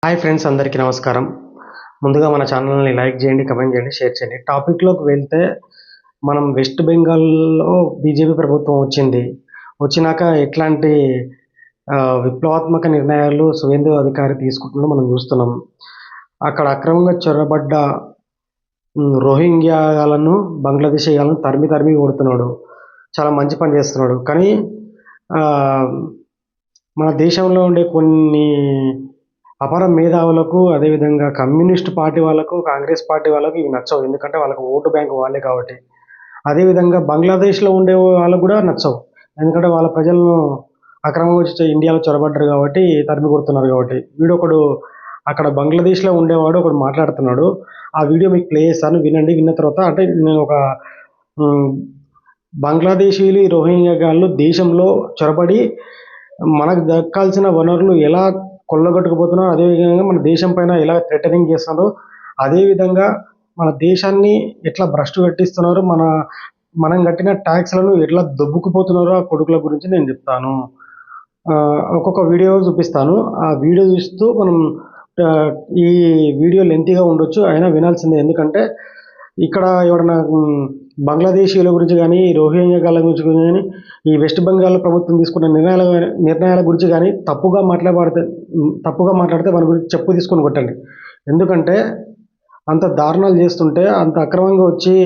Hi friends, అందరికీ నమస్కారం. ముందుగా మన ఛానల్ని లైక్ చేయండి, కమెంట్ చేయండి, షేర్ చేయండి. టాపిక్లోకి వెళ్తే మనం వెస్ట్ బెంగాల్లో బీజేపీ ప్రభుత్వం వచ్చినాక ఎట్లాంటి విప్లవాత్మక నిర్ణయాలు సువేందు అధికారి తీసుకుంటుందో మనం చూస్తున్నాం. అక్కడ అక్రమంగా చొరబడ్డ రోహింగ్యాలను, బంగ్లాదేశీయాలను తరిమి తరిమి కొడుతున్నాడు. చాలా మంచి పని చేస్తున్నాడు. కానీ మన దేశంలో ఉండే కొన్ని అపర మేధావులకు, అదేవిధంగా కమ్యూనిస్ట్ పార్టీ వాళ్ళకు, కాంగ్రెస్ పార్టీ వాళ్ళకు ఇవి నచ్చవు. ఎందుకంటే వాళ్ళకు ఓటు బ్యాంక్ వాళ్ళే కాబట్టి. అదేవిధంగా బంగ్లాదేశ్లో ఉండే వాళ్ళకు కూడా నచ్చవు. ఎందుకంటే వాళ్ళ ప్రజలను అక్రమంగా వచ్చి ఇండియాలో చొరబడ్డారు కాబట్టి, తరిమి కొడుతున్నారు కాబట్టి. వీడొకడు అక్కడ బంగ్లాదేశ్లో ఉండేవాడు ఒకడు మాట్లాడుతున్నాడు. ఆ వీడియో మీకు ప్లే చేస్తాను, వినండి. విన్న తర్వాత అంటే నేను ఒక బంగ్లాదేశీలు, రోహింగ్యాలు దేశంలో చొరబడి మనకు దక్కాల్సిన వనరులు ఎలా కొల్లగొట్టుకుపోతున్నారు, అదేవిధంగా మన దేశం పైన ఎలా థ్రెటనింగ్ చేస్తున్నారో, అదేవిధంగా మన దేశాన్ని ఎట్లా భ్రష్టు కట్టిస్తున్నారు, మనం కట్టిన ట్యాక్స్లను ఎట్లా దొబ్బుకుపోతున్నారో ఆ కొడుకుల గురించి నేను చెప్తాను. ఒక్కొక్క వీడియో చూపిస్తాను. ఆ వీడియో చూస్తూ మనం ఈ వీడియో లెంతీగా ఉండొచ్చు, అయినా వినాల్సిందే. ఎందుకంటే ఇక్కడ ఎవడన్నా బంగ్లాదేశీయుల గురించి కానీ, రోహింగ్యాల గురించి కానీ, ఈ వెస్ట్ బెంగాల్ ప్రభుత్వం తీసుకున్న నిర్ణయాల గురించి కానీ తప్పుగా మాట్లాడితే మన గురించి చెప్పు తీసుకొని కొట్టండి. ఎందుకంటే అంత దారుణాలు చేస్తుంటే, అంత అక్రమంగా వచ్చి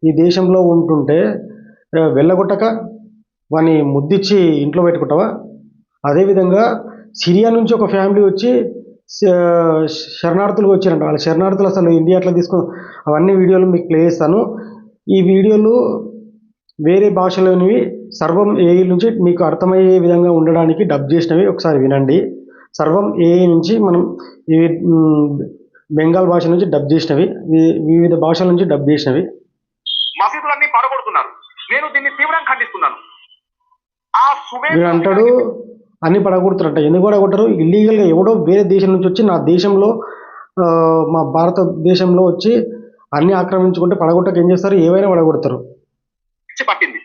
ఈ దేశంలో ఉంటుంటే వెళ్ళగొట్టక వాని ముద్దిచ్చి ఇంట్లో పెట్టుకుంటావా? అదేవిధంగా సిరియా నుంచి ఒక ఫ్యామిలీ వచ్చి శరణార్థులుగా వచ్చారంట. వాళ్ళ శరణార్థులు అసలు ఇండియా అట్లా తీసుకుని అవన్నీ వీడియోలు మీకు ప్లే చేస్తాను. ఈ వీడియోలు వేరే భాషలోనివి, సర్వం ఏఐ నుంచి మీకు అర్థమయ్యే విధంగా ఉండడానికి డబ్ చేసినవి. ఒకసారి వినండి. సర్వం ఏఐ నుంచి మనం ఈ బెంగాల్ భాష నుంచి డబ్ చేసినవి, వివిధ భాషల నుంచి డబ్ చేసినవి. మసీదులన్నీ పడగొడుతున్నారు. నేను దీన్ని తీవ్రంగా ఖండిస్తున్నాను. వీడు అంటాడు అన్ని పడగొడుతున్నట్ట. ఎందుకు పడగొట్టరు? ఇల్లీగల్గా ఎవడో వేరే దేశం నుంచి వచ్చి నా దేశంలో, మా భారతదేశంలో వచ్చి అన్ని ఆక్రమించుకుంటే పడగొట్టక ఏం చేస్తారు? ఏవైనా పడగొడతారు. పట్టింది.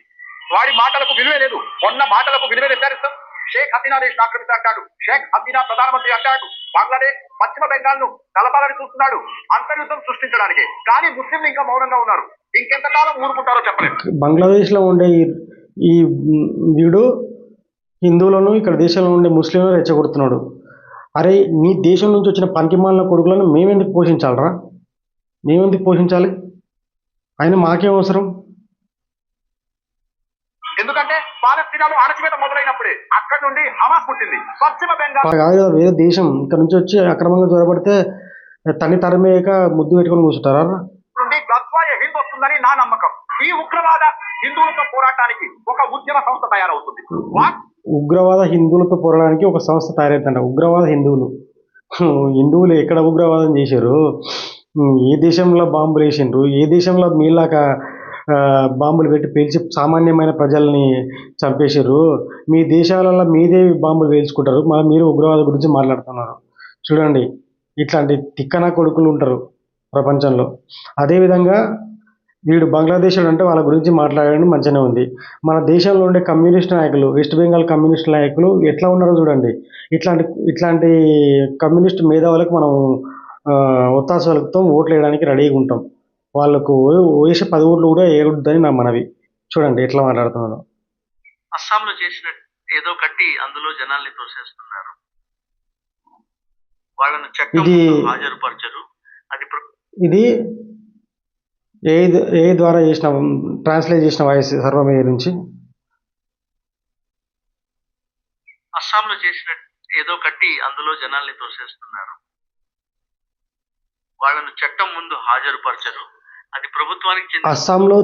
వాడి మాటలకు విలువే లేదు. మొన్న మాటలకు విలువే నిర్ధారిస్తాం. షేక్ హసీనా దేశ్ ఆక్రమిత అంటాడు. షేక్ హసీనా ప్రధానమంత్రి అంటాడు. బంగ్లాదేశ్ పశ్చిమ బెంగాల్ ను కలపాలని చూస్తున్నాడు, అంతర్యుద్ధం సృష్టించడానికి. కానీ ముస్లింలు ఇంకా మౌనంగా ఉన్నారు. ఇంకెంతకాలం ఊరుకుంటారో చెప్పలేదు. బంగ్లాదేశ్ లో ఉండే ఈ వీడు హిందువులను, ఇక్కడ దేశంలో ఉండే ముస్లింలను రెచ్చగొడుతున్నాడు. అరే, నీ దేశం నుంచి వచ్చిన పనికిమాలిన కొడుకులను మేమెందుకు పోషించాలరా? మేమెందుకు పోషించాలి? ఆయన మాకేం అవసరం? ఎందుకంటే పాలస్తీనాలో అణచివేత మొదలైనప్పుడే అక్కడ నుండి హమాస్ పుట్టింది. పశ్చిమ బెంగాల్ కాదు, వేరే దేశం ఇక్కడ నుంచి వచ్చి అక్రమంగా జ్వరపడితే తన్ని తరిమేయక ముద్దు పెట్టుకొని కూర్చుంటారా? నుండి గద్వాయ హిందూ వస్తుందని నా నమ్మకం. ఈ ఉగ్రవాద హిందువులతో పోరాటానికి ఒక ఉద్యమ సంస్థ తయారవుతుంది. ఉగ్రవాద హిందువులతో పోరాడానికి ఒక సంస్థ తయారైందంట. ఉగ్రవాద హిందువులు ఎక్కడ ఉగ్రవాదం చేశారు? ఏ దేశంలో బాంబులు వేసిండ్రు? ఏ దేశంలో మీలాగా బాంబులు పెట్టి పేల్చి సామాన్యమైన ప్రజల్ని చంపేశారు? మీ దేశాలలో మీదే బాంబులు వేల్చుకుంటారు, మీరు ఉగ్రవాద గురించి మాట్లాడుతున్నారు. చూడండి, ఇట్లాంటి తిక్కన కొడుకులు ఉంటారు ప్రపంచంలో. అదేవిధంగా వీడు బంగ్లాదేశ్లో అంటే వాళ్ళ గురించి మాట్లాడడం మంచిగానే ఉంది. మన దేశంలో ఉండే కమ్యూనిస్ట్ నాయకులు, వెస్ట్ బెంగాల్ కమ్యూనిస్ట్ నాయకులు ఎట్లా ఉన్నారో చూడండి. ఇట్లాంటి కమ్యూనిస్ట్ మేధావులకు మనం ఒత్తాసు పలుకుతాం, ఓట్లు వేయడానికి రెడీగా ఉంటాం. వాళ్ళకు వేసే 10 ఓట్లు కూడా వేయకూడదని నా మనవి. చూడండి ఎట్లా మాట్లాడుతున్నారు. అస్సాంలో చేసిన ఏదో కట్టి అందులో జనాల్ని తోసేస్తున్నారు. వాళ్ళను చట్టం హాజరుపరచరు. ఇది ఏ ద్వారా చేసిన, ట్రాన్స్లేట్ చేసిన వాయిస్ సర్వమేయ నుంచి. అస్సాంలో చేసిన ఏదో కట్టి అందులో జనాల్ని తోసేస్తున్నారు. వాళ్ళను చట్టం ముందు హాజరుపరచరు. అది ప్రభుత్వానికి అస్సాంలో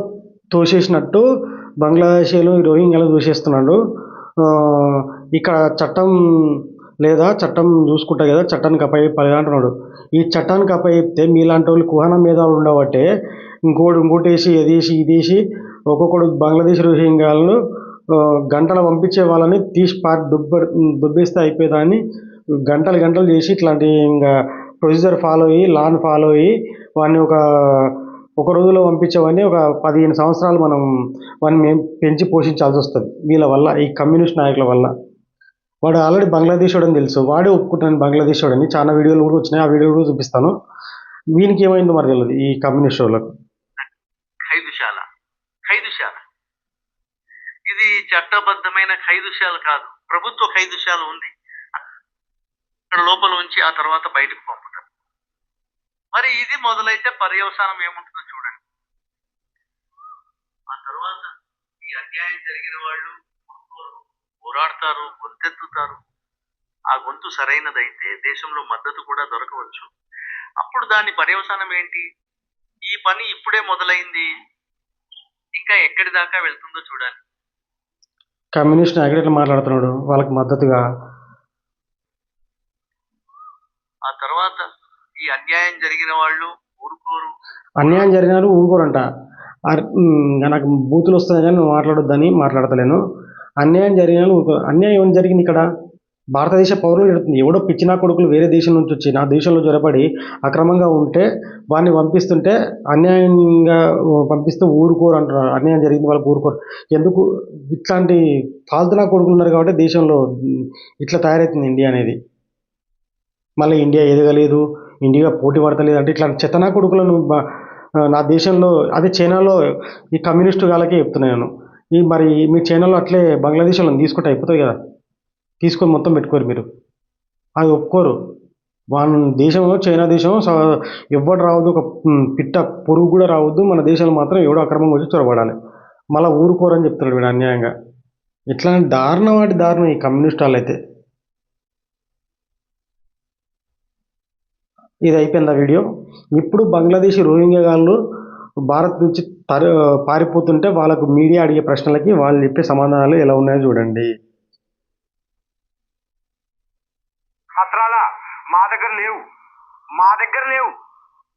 తోసేసినట్టు బంగ్లాదేశీలు, రోహింగ్యాలు తోసేస్తున్నాడు. ఇక్కడ చట్టం లేదా, చట్టం చూసుకుంటా కదా, చట్టానికి అప్పచెప్పాలి అంటున్నాడు. ఈ చట్టానికి అప్పచెప్తే మీలాంటి వాళ్ళు కుహన మేధావులు ఉండబట్టే ఇంకోటి వేసి ఇదేసి ఒక్కొక్కడు బంగ్లాదేశ్ రోహింగ్యాలను గంటలు పంపించే వాళ్ళని తీసి దుబ్బేస్తే అయిపోయేదాన్ని గంటలు చేసి ఇట్లాంటి ఇంకా ప్రొసీజర్ ఫాలో అయ్యి, లాని ఫాలో అయ్యి వాడిని ఒక రోజులో పంపించేవాడిని ఒక 15 సంవత్సరాలు వాడిని మేము పెంచి పోషించాల్సి వస్తుంది వీళ్ళ వల్ల, ఈ కమ్యూనిస్ట్ నాయకుల వల్ల. వాడు ఆల్రెడీ బంగ్లాదేశ్ అని తెలుసు, వాడే ఒప్పుకుంటాను బంగ్లాదేశ్ అని. చాలా వీడియోలు కూడా వచ్చినాయి, ఆ వీడియోలు కూడా చూపిస్తాను. వీనికి ఏమైందో మరి తెలియదు ఈ కమ్యూనిస్ట్ వాళ్ళకు. ఖైదుశాల ఖైదుశాల ఇది చట్టబద్ధమైన ఖైదుశాల కాదు, ప్రభుత్వ ఖైదుశాల ఉంది. అక్కడ లోపల ఉంచి ఆ తర్వాత బయటకు పంపుతారు. మరి ఇది మొదలైతే పర్యవసానం ఏముంటుందో చూడండి. ఆ తర్వాత ఈ అన్యాయం జరిగిన వాళ్ళు పోరాడతారు, గొంతెత్తుతారు. ఆ గొంతు సరైనదైతే దేశంలో మద్దతు కూడా దొరకవచ్చు. అప్పుడు దాని పర్యవసానం ఏంటి? ఈ పని ఇప్పుడే మొదలైంది, ఇంకా ఎక్కడి దాకా వెళ్తుందో చూడాలి. కమ్యూనిస్ట్ నాయకుడు ఎట్లా మాట్లాడుతున్నాడు వాళ్ళకి మద్దతుగా. ఆ తర్వాత ఈ అన్యాయం జరిగిన వాళ్ళు ఊరుకోరు. అన్యాయం జరిగిన వాళ్ళు ఊరుకోరంట. నాకు బూతులు వస్తాయి కానీ నువ్వు మాట్లాడొద్దని మాట్లాడతలేను. అన్యాయం జరిగిన వాళ్ళు ఊరుకోరు. అన్యాయం ఏం జరిగింది ఇక్కడ? భారతదేశ పౌరులు ఎడుతుంది. ఎవడో పిచ్చినా కొడుకులు వేరే దేశం నుంచి వచ్చి నా దేశంలో జొరబడి అక్రమంగా ఉంటే వాడిని పంపిస్తుంటే అన్యాయంగా పంపిస్తూ ఊరుకోరు అంటున్నారు. అన్యాయం జరిగింది వాళ్ళకి ఊరుకోరు. ఎందుకు? ఇట్లాంటి ఫాల్తునా కొడుకులు ఉన్నారు కాబట్టి దేశంలో ఇట్లా తయారవుతుంది ఇండియా అనేది. మళ్ళీ ఇండియా ఎదగలేదు, ఇండియా పోటీ పడతలేదు అంటే ఇట్లాంటి చెత్తనా కొడుకులను నా దేశంలో, అదే చైనాలో ఈ కమ్యూనిస్టు వాళ్ళకే చెప్తున్నాను. మరి మీ చైనాలో అట్లే బంగ్లాదేశ్ వాళ్ళని తీసుకుంటే అయిపోతుంది కదా, తీసుకొని మొత్తం పెట్టుకోరు మీరు. అది ఒప్పుకోరు. వాళ్ళ దేశంలో, చైనా దేశం ఎవ్వడు రావద్దు, ఒక పిట్ట పురుగు కూడా రావద్దు, మన దేశంలో మాత్రం ఎవడో అక్రమంగా వచ్చి చొరబడాలి. మళ్ళీ ఊరుకోరని చెప్తున్నాడు వీడు అన్యాయంగా. ఇట్లాంటి దారుణం వాటి దారుణం ఈ కమ్యూనిస్ట్ వాళ్ళు అయితే. ఇది అయిపోయింది ఆ వీడియో. ఇప్పుడు బంగ్లాదేశ్ రోహింగ్యా వాళ్ళు భారత్ నుంచి పారిపోతుంటే వాళ్ళకు మీడియా అడిగే ప్రశ్నలకి వాళ్ళు చెప్పే సమాధానాలు ఎలా ఉన్నాయో చూడండి. పత్రాల మా దగ్గర లేవు,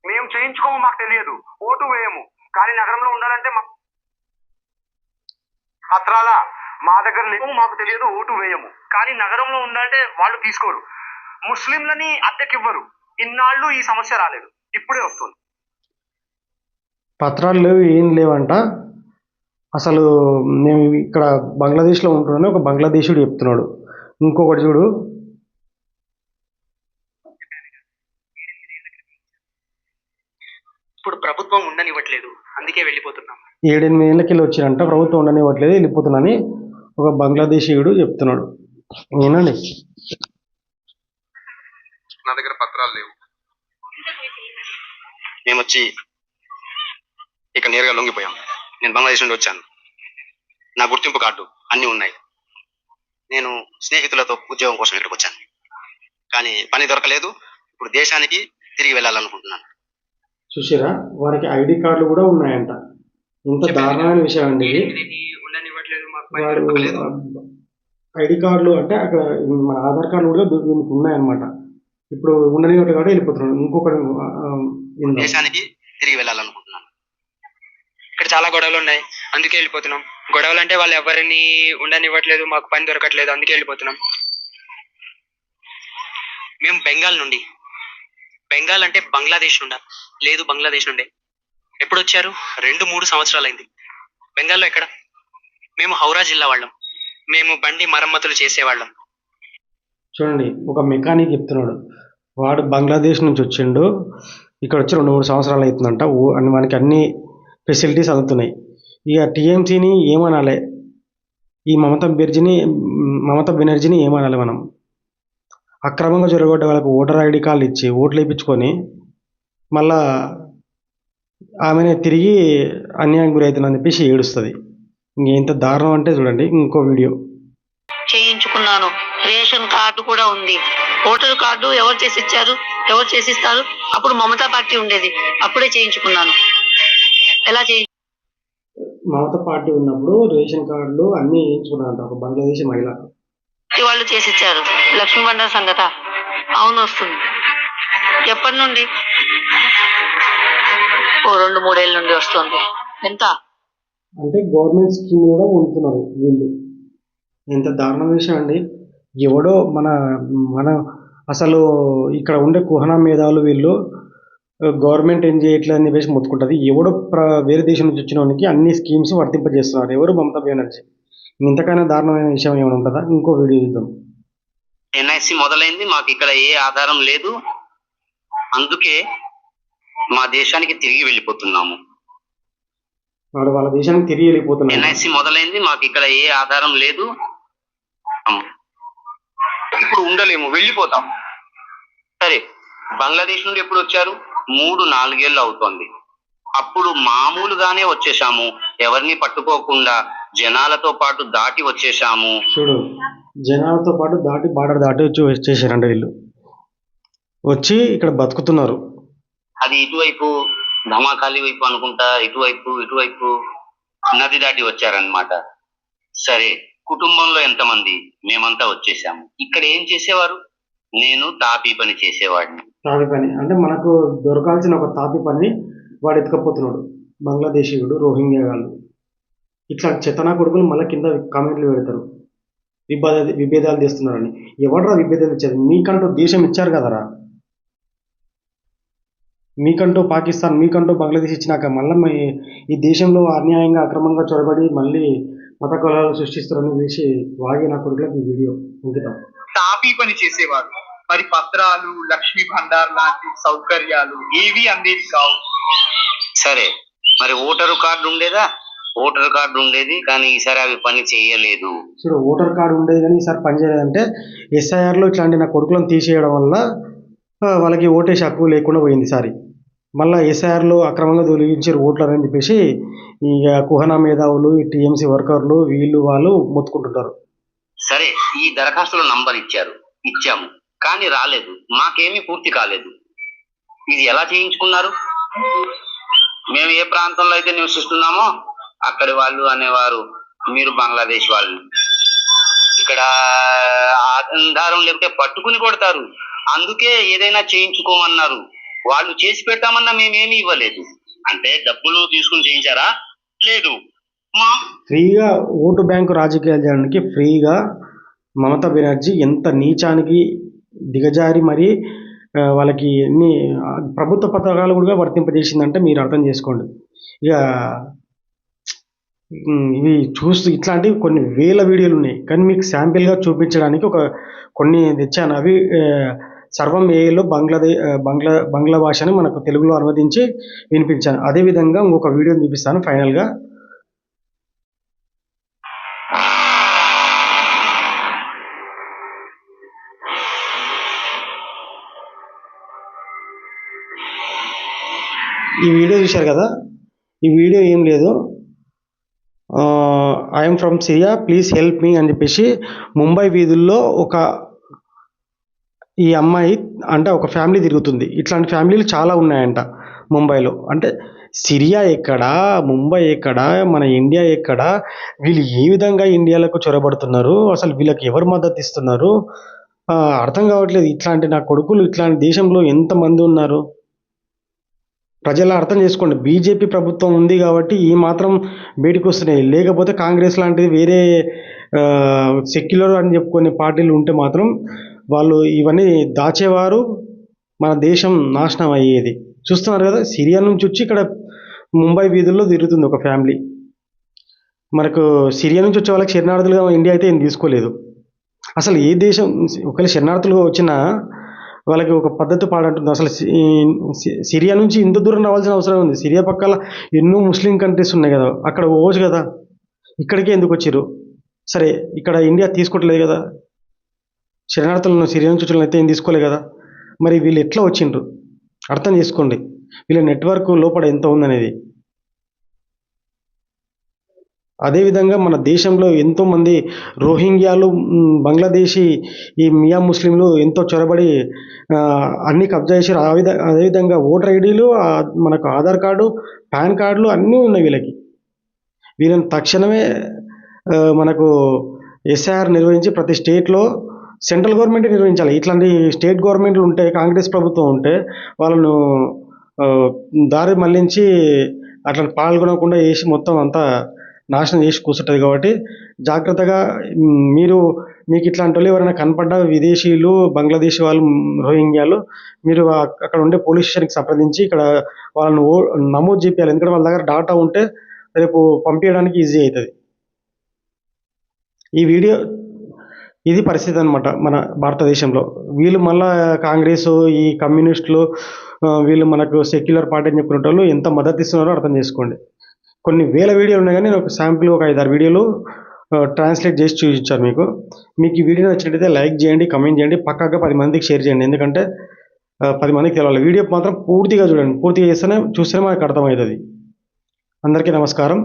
మేము చేయించుకోము, మాకు తెలియదు, ఓటు వేయము, కానీ నగరంలో ఉండాలంటే పత్రాల మా దగ్గర లేవు, మాకు తెలియదు, ఓటు వేయము, కానీ నగరంలో ఉండాలంటే వాళ్ళు తీసుకోరు. ముస్లింలని అద్దెకివ్వరు. ఇన్నాళ్ళు ఈ సమస్య రాలేదు, ఇప్పుడే వస్తుంది. పత్రాలు లేవు, ఏం లేవంట. అసలు నేను ఇక్కడ బంగ్లాదేశ్లో ఉంటున్నాను, ఒక బంగ్లాదేశీయుడు చెప్తున్నాడు. ఇంకొకటి చూడు, ఇప్పుడు ప్రభుత్వం ఉండనివ్వట్లేదు, అందుకే వెళ్ళిపోతున్నాం. 7-8 ఏళ్ళకి వెళ్ళి వచ్చినంట, ప్రభుత్వం ఉండనివ్వట్లేదు, వెళ్ళిపోతున్నానని ఒక బంగ్లాదేశీయుడు చెప్తున్నాడు. ఏనండి, నా దగ్గర పత్రాలు లేవు, మేము వచ్చి ఇక నేరుగా లొంగిపోయాం. నేను బంగ్లాదేశ్ నుండి వచ్చాను, నా గుర్తింపు కార్డు అన్నీ ఉన్నాయి. నేను స్నేహితులతో ఉద్యోగం కోసం ఇక్కడికి వచ్చాను, కానీ పని దొరకలేదు. ఇప్పుడు దేశానికి తిరిగి వెళ్ళాలనుకుంటున్నాను. చూసారా, వారికి ఐడి కార్డులు కూడా ఉన్నాయంట. ఇంత దారుణమైన విషయం అండి ఇది. ఉండనివ్వట్లేదు, వాడు ఐడి కార్డులు అంటే అక్కడ మన ఆధార్ కార్డులు కూడా దీనికి ఉన్నాయన్నమాట. ఇప్పుడు ఉండనివ్వట కాబట్టి వెళ్ళిపోతున్నాడు. ఇంకొకటి దేశానికి తిరిగి వెళ్ళాలనుకుంటున్నాను. ఇక్కడ చాలా గొడవలు ఉన్నాయి, అందుకే వెళ్ళిపోతున్నాం. గొడవలు అంటే వాళ్ళు ఎవరిని ఉండనివ్వట్లేదు, మాకు పని దొరకట్లేదు, అందుకే వెళ్ళిపోతున్నాం. మేము బెంగాల్ అంటే బంగ్లాదేశ్ నుండా లేదు, బంగ్లాదేశ్ నుండే. ఎప్పుడు వచ్చారు? 2-3 సంవత్సరాలు అయింది. బెంగాల్లో ఎక్కడ? మేము హౌరా జిల్లా వాళ్ళం, మేము బండి మరమ్మతులు చేసేవాళ్ళం. చూడండి, ఒక మెకానిక్ చెప్తున్నాడు, వాడు బంగ్లాదేశ్ నుంచి వచ్చిండు, ఇక్కడ వచ్చి 2-3 సంవత్సరాలు అవుతుందంట. మనకి అన్ని ఫెసిలిటీస్ అందుతున్నాయి. ఇక టీఎంసీని ఏమనాలి, ఈ మమతా బెనర్జీని ఏమనాలి మనం? అక్రమంగా జరగొట్టే వాళ్ళకు ఓటర్ ఐడి కార్డులు ఇచ్చి ఓట్లు వేయించుకొని మళ్ళా ఆమెనే తిరిగి అన్యాయం గురవుతుందని చెప్పేసి ఏడుస్తుంది. ఇంకెంత దారుణం అంటే చూడండి ఇంకో వీడియో. చేయించుకున్నాను, రేషన్ కార్డు కూడా ఉంది. ఓటర్ కార్డు ఎవరు చేసి ఇచ్చారు, ఎవరు చేసిస్తారు? అప్పుడు మమతా పార్టీ ఉండేది, అప్పుడే చేయించుకున్నాను. ఎలా మమతా పార్టీ ఉన్నప్పుడు రేషన్ కార్డులు అన్నీ వేయించుకున్నారంట ఒక బంగ్లాదేశీ మహిళ. వాళ్ళు చేసి ఇచ్చారు. లక్ష్మీ బండారు సంగత అవును వస్తుంది. ఎప్పటి నుండి? 2-3 ఏళ్ళ నుండి వస్తుంది. ఎంత అంటే గవర్నమెంట్ స్కీమ్ కూడా పొందుతున్నారు వీళ్ళు. ఎంత దారుణ విషయం అండి. ఎవడో మన అసలు ఇక్కడ ఉండే కుహనా మేధావులు వీళ్ళు గవర్నమెంట్ ఏం చేయట్లేదు అని చెప్పేసి మొత్తుకుంటుంది. ఎవడో వేరే దేశం నుంచి వచ్చిన వానికి అన్ని స్కీమ్స్ వర్తింపజేస్తున్నారు ఎవరు? మమతా బెనర్జీ. ఇంతకైనా దారుణమైన విషయం ఏమైనా ఉంటుందా? ఇంకో వీడియో చూద్దాం. ఎన్ఐసి మొదలైంది, మాకు ఇక్కడ ఏ ఆధారం లేదు, అందుకే మా దేశానికి తిరిగి వెళ్ళిపోతున్నాము. వాడు వాళ్ళ దేశానికి తిరిగి వెళ్ళిపోతున్నాడు. ఎన్ఐసి మొదలైంది, మాకు ఇక్కడ ఏ ఆధారం లేదు, ఇప్పుడు ఉండలేము, వెళ్ళిపోతాం. సరే, బంగ్లాదేశ్ నుండి ఎప్పుడు వచ్చారు? 3-4 ఏళ్ళు అవుతోంది. అప్పుడు మామూలుగానే వచ్చేసాము, ఎవరిని పట్టుకోకుండా జనాలతో పాటు దాటి వచ్చేసాము. చూడు, జనాలతో పాటు దాటి బార్డర్ దాటి వచ్చేసారంట వీళ్ళు. వచ్చి ఇక్కడ బతుకుతున్నారు. అది ఇటువైపు ధమాకాలి వైపు అనుకుంటా, ఇటువైపు నది దాటి వచ్చారనమాట. సరే, కుటుంబంలో ఎంతమంది? మేమంతా వచ్చేసాము. ఇక్కడ ఏం చేసేవారు? నేను తాపీ పని చేసేవాడిని. తాపి పని అంటే మనకు దొరకాల్సిన ఒక తాపి పని వాడు ఎత్తుకపోతున్నాడు. బంగ్లాదేశీయుడు, రోహింగ్యా వాళ్ళు ఇట్లా చెత్తనా కొడుకులు మళ్ళీ కింద కామెంట్లు పెడతారు, విభేదాలు తీస్తున్నారని. ఎవడరా విభేదాలు ఇచ్చారు? మీకంటూ దేశం ఇచ్చారు కదరా, మీకంటూ పాకిస్తాన్, మీకంటూ బంగ్లాదేశ్ ఇచ్చినాక మళ్ళీ ఈ దేశంలో అన్యాయంగా అక్రమంగా చొరబడి మళ్ళీ మత కలహాలు సృష్టిస్తారని వేసి వాగి నా కొడుకులకు ఈ వీడియో అంకితం. తాపీ పని చేసేవారు. మరి పత్రాలు, లక్ష్మీ భండార్ లాంటి సౌకర్యాలు ఏవి అందేవి కావు. సరే, మరి ఓటరు కార్డు ఉండేదా? ఓటర్ కార్డు ఉండేది, కానీ ఈసారి అవి పని చేయలేదు. సరే, ఓటర్ కార్డు ఉండేది కానీ ఈసారి పని చేయలేదంటే ఎస్ఐఆర్లో ఇట్లాంటి నా కొడుకులను తీసేయడం వల్ల వాళ్ళకి ఓటేసి హక్కు లేకుండా పోయింది. సారి మళ్ళీ ఎస్ఐఆర్లో అక్రమంగా తొలగించారు ఓట్లు అని చెప్పేసి ఇక కుహనా మేధావులు, ఈ టీఎంసీ వర్కర్లు వీళ్ళు వాళ్ళు మొత్తుకుంటుంటారు. సరే, ఈ దరఖాస్తులో నంబర్ ఇచ్చాము, కానీ రాలేదు, మాకేమీ పూర్తి కాలేదు. ఇది ఎలా చేయించుకున్నారు? మేము ఏ ప్రాంతంలో అయితే నివసిస్తున్నామో అక్కడి వాళ్ళు అనేవారు మీరు బంగ్లాదేశ్ వాళ్ళు. ఇక్కడ ఆధారం లేకపోతే పట్టుకుని కొడతారు, అందుకే ఏదైనా చేయించుకోమన్నారు. వాళ్ళు చేసి పెట్టామన్నా మేమేమీ ఇవ్వలేదు. అంటే డబ్బులు తీసుకుని చేయించారా? లేదు. ఫ్రీగా ఓటు బ్యాంకు రాజకీయాలు చేయడానికి ఫ్రీగా మమతా బెనర్జీ ఎంత నీచానికి దిగజారి మరి వాళ్ళకి ఎన్ని ప్రభుత్వ పథకాలు కూడా వర్తింపజేసిందంటే మీరు అర్థం చేసుకోండి. ఇక ఇవి చూస్తూ ఇట్లాంటివి కొన్ని వేల వీడియోలు ఉన్నాయి, కానీ మీకు శాంపిల్గా చూపించడానికి కొన్ని తెచ్చాను. అవి సర్వం ఏలో బంగ్లా భాషని మనకు తెలుగులో అనువదించి వినిపించాను. అదేవిధంగా ఇంకొక వీడియోని చూపిస్తాను ఫైనల్గా. ఈ వీడియో చూశారు కదా, ఈ వీడియో ఏం లేదు, I'm from Syria please help me అని చెప్పేసి ముంబై వీధుల్లో ఈ అమ్మాయి అంటే ఒక ఫ్యామిలీ తిరుగుతుంది. ఇట్లాంటి ఫ్యామిలీలు చాలా ఉన్నాయంట ముంబైలో. అంటే సిరియా ఎక్కడా, ముంబై ఎక్కడా, మన ఇండియా ఎక్కడా, వీళ్ళు ఏ విధంగా ఇండియాలకు చొరబడుతున్నారు, అసలు వీళ్ళకి ఎవరు మద్దతు ఇస్తున్నారు అర్థం కావట్లేదు. ఇట్లాంటి నా కొడుకులు ఇట్లాంటి దేశంలో ఎంతమంది ఉన్నారు ప్రజలు అర్థం చేసుకోండి. బీజేపీ ప్రభుత్వం ఉంది కాబట్టి ఈ మాత్రం బయటకు వస్తున్నాయి, లేకపోతే కాంగ్రెస్ లాంటిది వేరే సెక్యులర్ అని చెప్పుకునే పార్టీలు ఉంటే మాత్రం వాళ్ళు ఇవన్నీ దాచేవారు, మన దేశం నాశనం అయ్యేది. చూస్తున్నారు కదా, సిరియా నుంచి వచ్చి ఇక్కడ ముంబై వీధుల్లో తిరుగుతుంది ఒక ఫ్యామిలీ. మనకు సిరియా నుంచి వచ్చే వాళ్ళకి శరణార్థులుగా ఇండియా అయితే ఏం తీసుకోలేదు. అసలు ఏ దేశం ఒకవేళ శరణార్థులుగా వచ్చినా వాళ్ళకి ఒక పద్ధతి పాడంటుంది. అసలు సిరియా నుంచి ఇంత దూరం రావాల్సిన అవసరం ఉంది. సిరియా పక్కల ఎన్నో ముస్లిం కంట్రీస్ ఉన్నాయి కదా, అక్కడ పోవచ్చు కదా, ఇక్కడికే ఎందుకు వచ్చారు? సరే, ఇక్కడ ఇండియా తీసుకోవట్లేదు కదా, శరణార్థులను సిరియా నుంచి వచ్చిన అయితే ఏం తీసుకోలేదు కదా, మరి వీళ్ళు ఎట్లా వచ్చిండ్రు అర్థం చేసుకోండి. వీళ్ళ నెట్వర్క్ లోపల ఎంత ఉందనేది. అదేవిధంగా మన దేశంలో ఎంతోమంది రోహింగ్యాలు, బంగ్లాదేశీ ఈ మియా ముస్లింలు ఎంతో చొరబడి అన్నీ కబ్జా చేశారు. అదేవిధంగా ఓటర్ ఐడీలు, మనకు ఆధార్ కార్డు, పాన్ కార్డులు అన్నీ ఉన్నాయి వీళ్ళకి. వీళ్ళని తక్షణమే మనకు ఎస్ఐఆర్ నిర్వహించి ప్రతి స్టేట్లో సెంట్రల్ గవర్నమెంట్ నిర్వహించాలి. ఇట్లాంటి స్టేట్ గవర్నమెంట్లు ఉంటే, కాంగ్రెస్ ప్రభుత్వం ఉంటే వాళ్ళను దారి మళ్లించి అట్లా పాల్గొనకుండా చేసి మొత్తం అంతా నాశనం చేసి కూర్చుంటుంది. కాబట్టి జాగ్రత్తగా మీకు ఇట్లాంటి వాళ్ళు ఎవరైనా కనపడ్డా, విదేశీయులు, బంగ్లాదేశ్ వాళ్ళు, రోహింగ్యాలు, మీరు అక్కడ ఉండే పోలీస్ స్టేషన్కి సంప్రదించి ఇక్కడ వాళ్ళను నమోదు చేయాలి. ఎందుకంటే వాళ్ళ దగ్గర డాటా ఉంటే రేపు పంపించడానికి ఈజీ అవుతుంది. ఈ వీడియో ఇది పరిస్థితి అనమాట మన భారతదేశంలో. వీళ్ళు మళ్ళా కాంగ్రెస్, ఈ కమ్యూనిస్టులు, వీళ్ళు మనకు సెక్యులర్ పార్టీ అని చెప్పుకునే వాళ్ళు ఎంత మద్దతు ఇస్తున్నారో అర్థం చేసుకోండి. కొన్ని వేల వీడియోలు ఉన్నాయి, కానీ నేను ఒక శాంపుల్ ఒక 5-6 వీడియోలు ట్రాన్స్లేట్ చేసి చూపించాను మీకు. మీకు ఈ వీడియో నచ్చినట్లయితే లైక్ చేయండి, కమెంట్ చేయండి, పక్కాగా 10 మందికి షేర్ చేయండి. ఎందుకంటే 10 మందికి తెలవాలి. వీడియో మాత్రం పూర్తిగా చూడండి, పూర్తిగా చూస్తేనే మనకు అర్థమవుతుంది. అందరికీ నమస్కారం.